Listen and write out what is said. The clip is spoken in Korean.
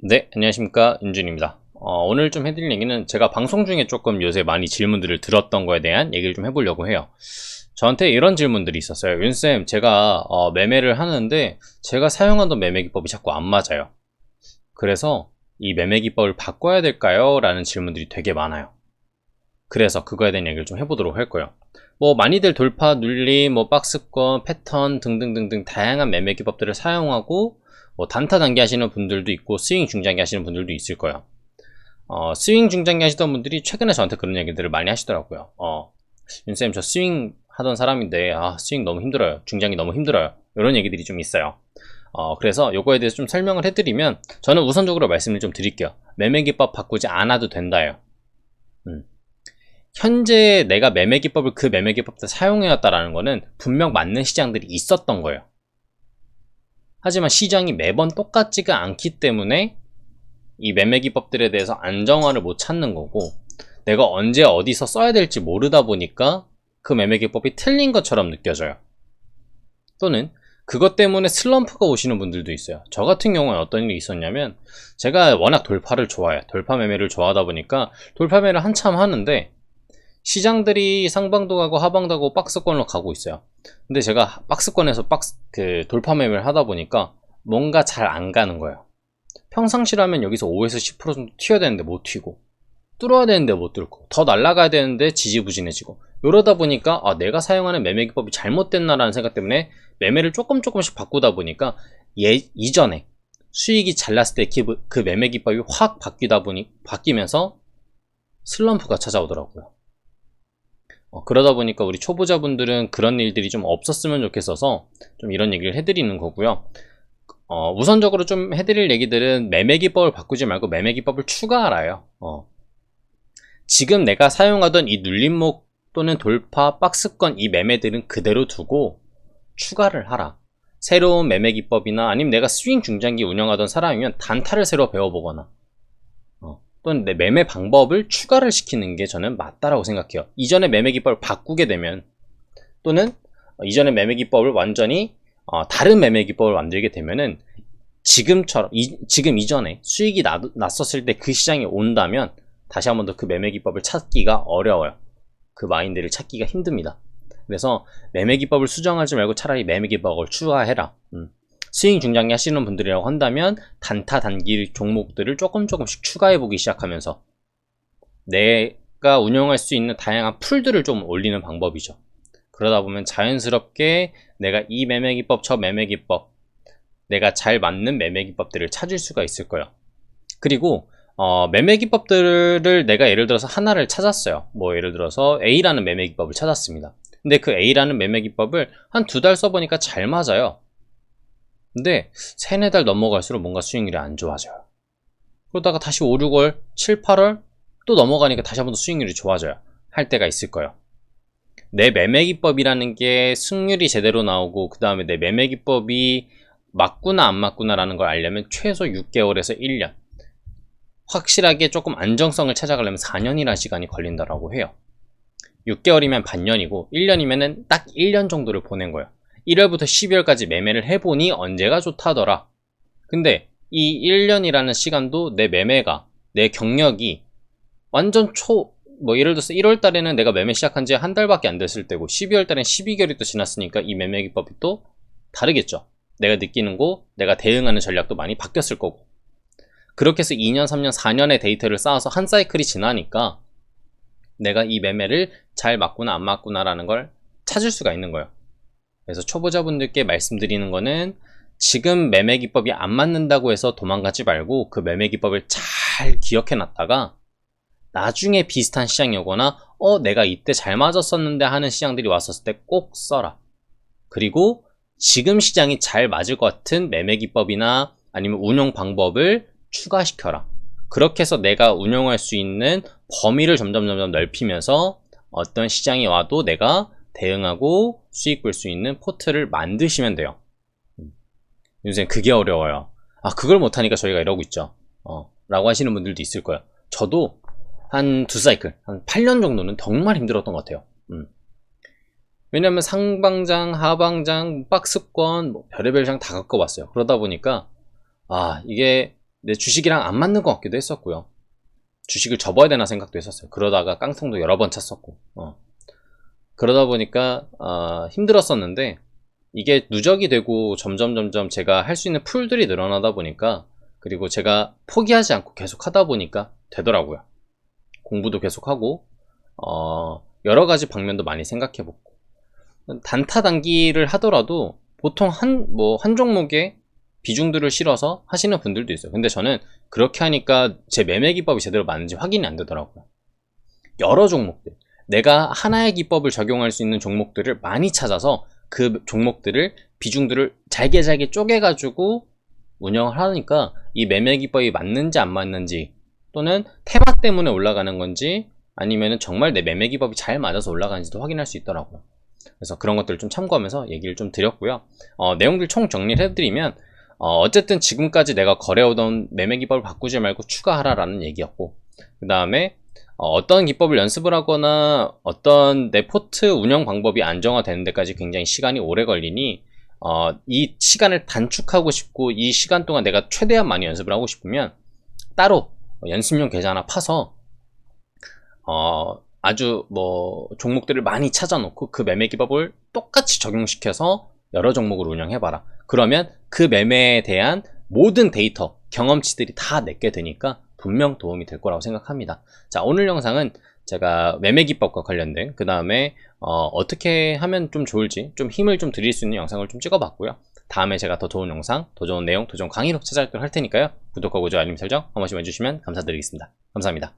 네, 안녕하십니까. 윤준입니다. 오늘 좀 해드릴 얘기는 제가 방송 중에 조금 요새 많이 질문들을 들었던 거에 대한 얘기를 좀 해보려고 해요. 저한테 이런 질문들이 있었어요. 윤쌤, 제가 매매를 하는데 제가 사용하던 매매 기법이 자꾸 안 맞아요. 그래서 이 매매 기법을 바꿔야 될까요? 라는 질문들이 되게 많아요. 그래서 그거에 대한 얘기를 좀 해보도록 할 거예요. 뭐 많이들 돌파, 눌림, 뭐 박스권, 패턴 등등등등 다양한 매매 기법들을 사용하고 뭐 단타 단기 하시는 분들도 있고 스윙 중장기 하시는 분들도 있을 거예요. 스윙 중장기 하시던 분들이 최근에 저한테 그런 얘기들을 많이 하시더라고요. 윤쌤 저 스윙 하던 사람인데 스윙 너무 힘들어요. 중장기 너무 힘들어요. 이런 얘기들이 좀 있어요. 그래서 요거에 대해서 좀 설명을 해드리면 저는 우선적으로 말씀을 좀 드릴게요. 매매 기법 바꾸지 않아도 된다요. 현재 내가 매매 기법을 그 매매 기법을 사용해왔다라는 거는 분명 맞는 시장들이 있었던 거예요. 하지만 시장이 매번 똑같지가 않기 때문에 이 매매 기법들에 대해서 안정화를 못 찾는 거고, 내가 언제 어디서 써야 될지 모르다 보니까 그 매매 기법이 틀린 것처럼 느껴져요. 또는 그것 때문에 슬럼프가 오시는 분들도 있어요. 저 같은 경우는 어떤 일이 있었냐면, 제가 워낙 돌파를 좋아해요. 돌파 매매를 좋아하다 보니까 돌파 매매를 한참 하는데 시장들이 상방도 가고 하방도 가고 박스권으로 가고 있어요. 근데 제가 박스권에서 돌파 매매를 하다 보니까 뭔가 잘 안 가는 거예요. 평상시라면 여기서 5에서 10% 정도 튀어야 되는데 못 튀고, 뚫어야 되는데 못 뚫고, 더 날아가야 되는데 지지부진해지고, 이러다 보니까 내가 사용하는 매매 기법이 잘못됐나라는 생각 때문에 매매를 조금씩 바꾸다 보니까 이전에 수익이 잘 났을 때 그 매매 기법이 확 바뀌면서 슬럼프가 찾아오더라고요. 그러다 보니까 우리 초보자분들은 그런 일들이 좀 없었으면 좋겠어서 좀 이런 얘기를 해드리는 거고요. 우선적으로 좀 해드릴 얘기들은 매매 기법을 바꾸지 말고 매매 기법을 추가하라요. 지금 내가 사용하던 이 눌림목 또는 돌파, 박스권 이 매매들은 그대로 두고 추가를 하라. 새로운 매매 기법이나 아니면 내가 스윙 중장기 운영하던 사람이면 단타를 새로 배워보거나 또는 내 매매 방법을 추가를 시키는 게 저는 맞다라고 생각해요. 이전의 매매 기법을 바꾸게 되면, 또는 이전의 매매 기법을 완전히 다른 매매 기법을 만들게 되면은 지금처럼 지금 이전에 수익이 났었을 때 그 시장이 온다면 다시 한 번 더 그 매매 기법을 찾기가 어려워요. 그 마인드를 찾기가 힘듭니다. 그래서 매매 기법을 수정하지 말고 차라리 매매 기법을 추가해라. 스윙 중장기 하시는 분들이라고 한다면 단타 단기 종목들을 조금씩 추가해 보기 시작하면서 내가 운영할 수 있는 다양한 풀들을 좀 올리는 방법이죠. 그러다 보면 자연스럽게 내가 이 매매 기법, 저 매매 기법, 내가 잘 맞는 매매 기법들을 찾을 수가 있을 거예요. 그리고 매매 기법들을 내가 예를 들어서 하나를 찾았어요. 뭐 예를 들어서 A라는 매매 기법을 찾았습니다. 근데 그 A라는 매매 기법을 한 2달 써보니까 잘 맞아요. 근데 3, 4달 넘어갈수록 뭔가 수익률이 안 좋아져요. 그러다가 다시 5, 6월, 7, 8월 또 넘어가니까 다시 한 번 더 수익률이 좋아져요. 할 때가 있을 거예요. 내 매매 기법이라는 게 승률이 제대로 나오고, 그 다음에 내 매매 기법이 맞구나 안 맞구나 라는 걸 알려면 최소 6개월에서 1년, 확실하게 조금 안정성을 찾아가려면 4년이라는 시간이 걸린다라고 해요. 6개월이면 반년이고 1년이면은 딱 1년 정도를 보낸 거예요. 1월부터 12월까지 매매를 해보니 언제가 좋다더라. 근데 이 1년이라는 시간도 내 매매가, 내 경력이 완전 뭐 예를 들어서 1월 달에는 내가 매매 시작한 지 한 달밖에 안 됐을 때고 12월 달엔 12개월이 또 지났으니까 이 매매 기법이 또 다르겠죠. 내가 느끼는 거, 내가 대응하는 전략도 많이 바뀌었을 거고. 그렇게 해서 2년, 3년, 4년의 데이터를 쌓아서 한 사이클이 지나니까 내가 이 매매를 잘 맞구나 안 맞구나 라는 걸 찾을 수가 있는 거예요. 그래서 초보자분들께 말씀드리는 거는, 지금 매매 기법이 안 맞는다고 해서 도망가지 말고 그 매매 기법을 잘 기억해 놨다가 나중에 비슷한 시장이 오거나 내가 이때 잘 맞았었는데 하는 시장들이 왔었을 때 꼭 써라. 그리고 지금 시장이 잘 맞을 것 같은 매매 기법이나 아니면 운용 방법을 추가시켜라. 그렇게 해서 내가 운용할 수 있는 범위를 점점 넓히면서 어떤 시장이 와도 내가 대응하고 수익 볼 수 있는 포트를 만드시면 돼요. 요새 그게 어려워요. 그걸 못하니까 저희가 이러고 있죠. 라고 하시는 분들도 있을 거예요. 저도 한 2사이클, 한 8년 정도는 정말 힘들었던 것 같아요. 왜냐면 상방장, 하방장, 박스권, 뭐 별의별 장 다 겪어봤어요. 그러다 보니까 이게 내 주식이랑 안 맞는 것 같기도 했었고요. 주식을 접어야 되나 생각도 했었어요. 그러다가 깡통도 여러 번 찼었고, 그러다 보니까 힘들었었는데, 이게 누적이 되고 점점 제가 할 수 있는 풀들이 늘어나다 보니까, 그리고 제가 포기하지 않고 계속 하다 보니까 되더라고요. 공부도 계속하고, 여러 가지 방면도 많이 생각해보고, 단타 단기를 하더라도 보통 한 종목에 비중들을 실어서 하시는 분들도 있어요. 근데 저는 그렇게 하니까 제 매매 기법이 제대로 맞는지 확인이 안 되더라고요. 여러 종목들, 내가 하나의 기법을 적용할 수 있는 종목들을 많이 찾아서 그 종목들을 비중들을 잘게 쪼개가지고 운영을 하니까 이 매매 기법이 맞는지 안 맞는지, 또는 테마 때문에 올라가는 건지 아니면 정말 내 매매 기법이 잘 맞아서 올라가는지도 확인할 수 있더라고요. 그래서 그런 것들을 좀 참고하면서 얘기를 좀 드렸고요. 내용들 총 정리를 해드리면, 어쨌든 지금까지 내가 거래해오던 매매 기법을 바꾸지 말고 추가하라라는 얘기였고, 그 다음에 어떤 기법을 연습을 하거나 어떤 내 포트 운영 방법이 안정화되는 데까지 굉장히 시간이 오래 걸리니, 이 시간을 단축하고 싶고 이 시간 동안 내가 최대한 많이 연습을 하고 싶으면 따로 연습용 계좌 하나 파서 아주 종목들을 많이 찾아놓고 그 매매 기법을 똑같이 적용시켜서 여러 종목을 운영해봐라. 그러면 그 매매에 대한 모든 데이터, 경험치들이 다 내게 되니까 분명 도움이 될 거라고 생각합니다. 자, 오늘 영상은 제가 매매 기법과 관련된, 그 다음에 어떻게 하면 좀 좋을지 좀 힘을 좀 드릴 수 있는 영상을 좀 찍어봤고요. 다음에 제가 더 좋은 영상, 더 좋은 내용, 더 좋은 강의로 찾아뵙도록 할 테니까요. 구독하고 좋아요, 알림 설정 한 번씩 해주시면 감사드리겠습니다. 감사합니다.